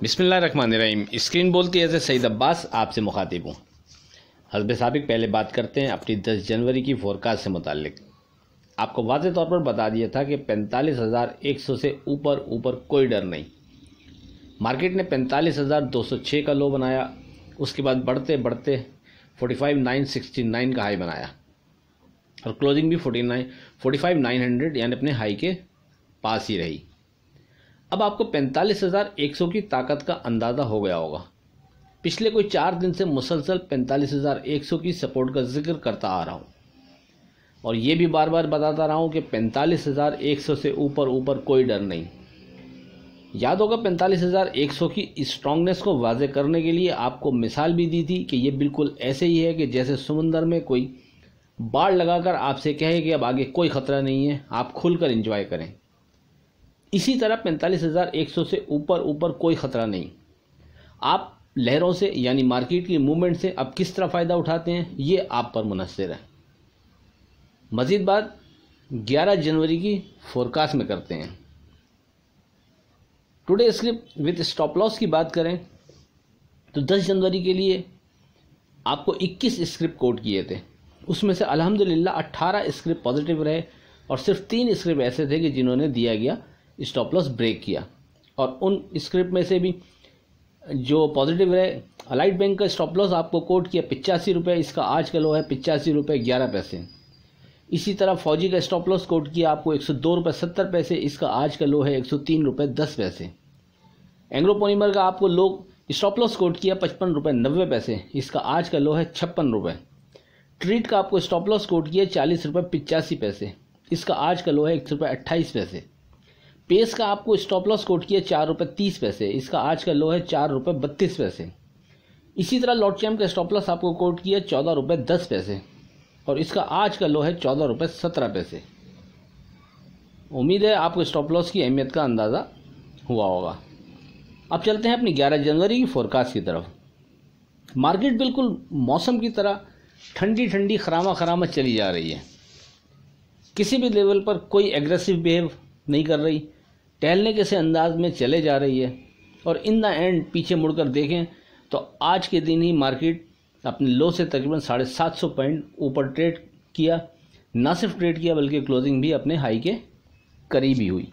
बिस्मिल्लाहिर्रहमानिर्रहीम। स्क्रीन बोलती है सईद अब्बास आपसे मुखातिब हूँ। हस्ब साबिक पहले बात करते हैं अपनी 10 जनवरी की फोरकास्ट से मुताल्लिक। आपको वाज़ेह तौर पर बता दिया था कि 45,100 से ऊपर कोई डर नहीं। मार्केट ने 45,206 का लो बनाया, उसके बाद बढ़ते बढ़ते 45,969 का हाई बनाया और क्लोजिंग भी 45,900 यानी अपने हाई के पास ही रही। अब आपको 45,100 की ताकत का अंदाज़ा हो गया होगा। पिछले कोई 4 दिन से मुसलसल 45,100 की सपोर्ट का जिक्र करता आ रहा हूँ और ये भी बार बार बताता रहा हूँ कि 45,100 से ऊपर कोई डर नहीं। याद होगा 45,100 की स्ट्रांगनेस को वाजे करने के लिए आपको मिसाल भी दी थी कि ये बिल्कुल ऐसे ही है कि जैसे समुंदर में कोई बाड़ लगाकर आपसे कहे कि अब आगे कोई ख़तरा नहीं है, आप खुलकर एंजॉय करें। इसी तरह 45,100 से ऊपर कोई ख़तरा नहीं। आप लहरों से यानी मार्केट की मूवमेंट से अब किस तरह फ़ायदा उठाते हैं ये आप पर मुनहसर है। मज़ीद बात 11 जनवरी की फोरकास्ट में करते हैं। Today script with stop loss की बात करें तो 10 जनवरी के लिए आपको 21 स्क्रिप्ट कोट किए थे, उसमें से अल्हम्दुलिल्लाह 18 स्क्रिप्ट पॉजिटिव रहे और सिर्फ 3 स्क्रिप्ट ऐसे थे कि जिन्होंने दिया गया स्टॉप लॉस ब्रेक किया। और उन स्क्रिप्ट में से भी जो पॉजिटिव रहे, अलाइट बैंक का स्टॉप लॉस आपको कोट किया 85 रुपये, इसका आज का लो है 85 रुपये 11 पैसे। इसी तरह फौजी का स्टॉप लॉस कोट किया आपको 102 रुपये 70 पैसे, इसका आज का लो है 103 रुपये 10 पैसे। एंग्रो पॉलीमर का आपको लो स्टॉप लॉस कोट किया 55 रुपये 90 पैसे, इसका आज का लो है 56 रुपये। ट्रीट का आपको स्टॉप लॉस कोट किया 40 रुपये 85 पैसे, इसका आज का लो है 1 रुपये 28 पैसे। पेस का आपको स्टॉप लॉस कोट किया 4 रुपये 30 पैसे, इसका आज का लो है 4 रुपये 32 पैसे। इसी तरह लॉट चैम्प का स्टॉप लॉस आपको कोट किया 14 रुपये 10 पैसे और इसका आज का लो है 14 रुपये 17 पैसे। उम्मीद है आपको स्टॉप लॉस की अहमियत का अंदाज़ा हुआ होगा। अब चलते हैं अपनी 11 जनवरी की फोरकास्ट की तरफ। मार्केट बिल्कुल मौसम की तरह ठंडी ठंडी खरामा चली जा रही है। किसी भी लेवल पर कोई एग्रेसिव बिहेव नहीं कर रही, टहलने के से अंदाज में चले जा रही है। और इन द एंड पीछे मुड़कर देखें तो आज के दिन ही मार्केट अपने लो से तकरीबन 750 पॉइंट ऊपर ट्रेड किया। ना सिर्फ ट्रेड किया बल्कि क्लोजिंग भी अपने हाई के करीब ही हुई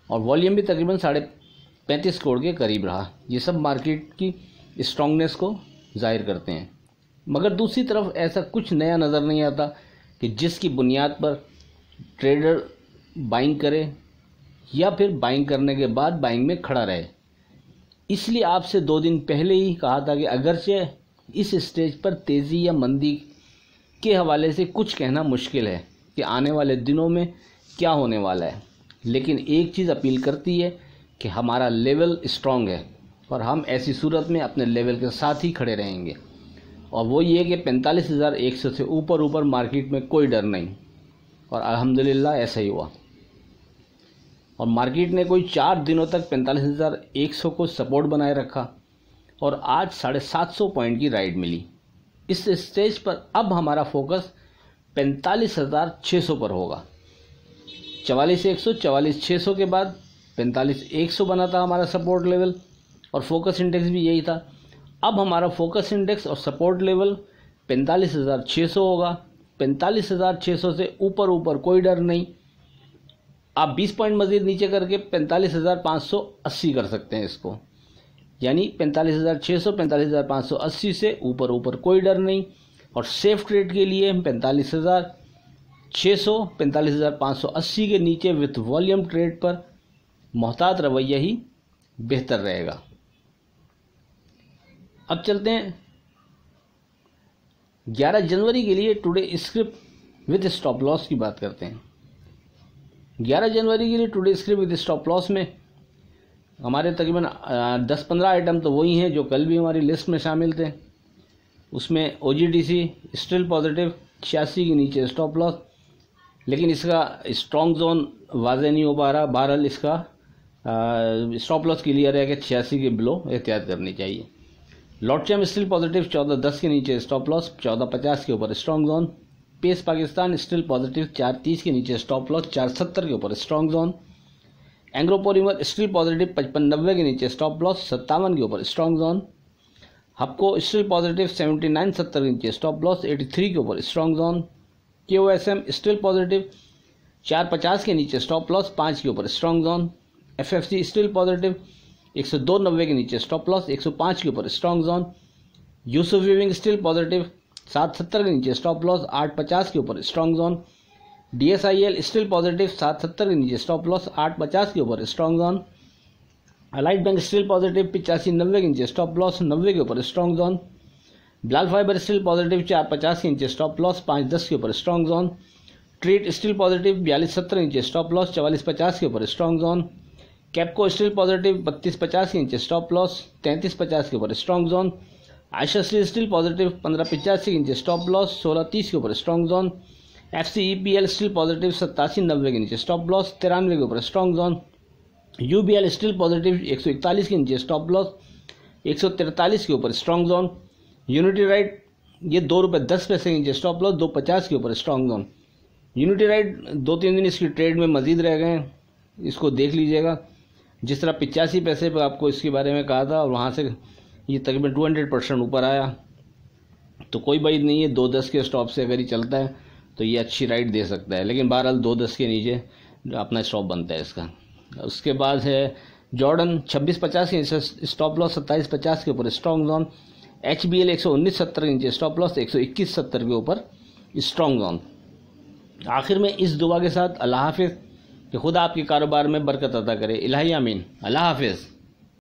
और वॉल्यूम भी तकरीबन 35.5 करोड़ के करीब रहा। ये सब मार्केट की स्ट्रांगनेस को जाहिर करते हैं। मगर दूसरी तरफ ऐसा कुछ नया नज़र नहीं आता कि जिसकी बुनियाद पर ट्रेडर बाइंग करे या फिर बाइंग करने के बाद बाइंग में खड़ा रहे। इसलिए आपसे 2 दिन पहले ही कहा था कि अगरचे इस स्टेज पर तेज़ी या मंदी के हवाले से कुछ कहना मुश्किल है कि आने वाले दिनों में क्या होने वाला है, लेकिन एक चीज़ अपील करती है कि हमारा लेवल स्ट्रॉन्ग है और हम ऐसी सूरत में अपने लेवल के साथ ही खड़े रहेंगे। और वो ये कि 45,100 से ऊपर मार्केट में कोई डर नहीं और अल्हम्दुलिल्लाह ऐसा ही हुआ। और मार्केट ने कोई 4 दिनों तक 45,100 को सपोर्ट बनाए रखा और आज 750 पॉइंट की राइड मिली। इस स्टेज पर अब हमारा फोकस 45,600 पर होगा। 44,100 44,600 के बाद 45,100 बना था हमारा सपोर्ट लेवल और फोकस इंडेक्स भी यही था। अब हमारा फोकस इंडेक्स और सपोर्ट लेवल 45,600 होगा। 45,600 से ऊपर कोई डर नहीं। आप 20 पॉइंट मज़ीद नीचे करके 45,580 कर सकते हैं इसको, यानी 45,600 45,580 से ऊपर कोई डर नहीं। और सेफ ट्रेड के लिए 45,600 45,580 के नीचे विथ वॉल्यूम ट्रेड पर मोहतात रवैया ही बेहतर रहेगा। अब चलते हैं 11 जनवरी के लिए today script with stop loss की बात करते हैं। 11 जनवरी के लिए today script with stop loss में हमारे तकरीबन 10-15 आइटम तो वही हैं जो कल भी हमारी लिस्ट में शामिल थे। उसमें OGDC स्टिल पॉजिटिव 86 के नीचे स्टॉप लॉस, लेकिन इसका स्ट्रॉन्ग जोन वाज़े नहीं हो पा रहा। बहरहाल इसका स्टॉप लॉस क्लियर है कि 86 के बिलो एहतियात करनी चाहिए। लॉट चैम्प स्टिल पॉजिटिव 14.10 के नीचे स्टॉप लॉस, 14.50 के ऊपर strong zone. Pace Pakistan still positive 4.30 के नीचे स्टॉप लॉस, 4.70 के ऊपर strong zone. Engro Polymer still positive 55-90 के नीचे स्टॉप लॉस, 57 के ऊपर strong zone. Hubco still positive 79-70 के नीचे स्टॉप लॉस, 83 के ऊपर strong zone. KOSM still positive 450 के नीचे स्टॉप लॉस, 5 के ऊपर strong zone. FFC still positive 102.90 के नीचे स्टॉप लॉस, 105 के ऊपर strong zone. Yousuf weaving still positive 770 के नीचे स्टॉप लॉस, 850 के ऊपर strong zone. DSIL still positive 770 के नीचे स्टॉप लॉस, 850 के ऊपर strong zone. Allied Bank still positive 85-90 के नीचे स्टॉप लॉस, 90 के ऊपर strong zone. Bilal fibre still positive 450 के नीचे स्टॉप लॉस, 510 के ऊपर strong zone. Treet still positive 4270 के नीचे स्टॉप लॉस, 4450 के ऊपर strong zone. Capco steel positive 3250 के नीचे स्टॉप लॉस, 3350 के ऊपर strong zone. Ayesha steel positive 1585 के नीचे स्टॉप लॉस, 1630 के ऊपर strong zone. FCEPL steel positive 87-90 के नीचे स्टॉप लॉस, 93 के ऊपर strong zone. UBL steel positive 141 के नीचे स्टॉप लॉस, 143 के ऊपर स्ट्रॉन्ग जोन। यूनिटी राइट ये ₹2.10 के नीचे स्टॉप लॉस, 250 के ऊपर स्ट्रॉन्ग जोन। यूनिटी राइट 2-3 दिन इसकी ट्रेड में मजीद रह गए, इसको देख लीजिएगा। जिस तरह 85 पैसे पर आपको इसके बारे में कहा था और वहाँ से ये तकरीबन 200% ऊपर आया, तो कोई बात नहीं है। 2.10 के स्टॉप से अगर ये चलता है तो ये अच्छी राइट दे सकता है, लेकिन बहरहाल 2.10 के नीचे अपना स्टॉप बनता है इसका। उसके बाद है जॉर्डन 2650 के नीचे स्टॉप लॉस, 2750 के ऊपर स्ट्रॉन्ग जोन। HBL 119.70 के नीचे स्टॉप लॉस, 121.70 के ऊपर स्ट्रॉन्ग जोन। आखिर में इस दुआ के साथ अल्लाह हाफिज़ कि खुदा आपके कारोबार में बरकत अता करे। इलाही आमीन। अल्लाह हाफिज़।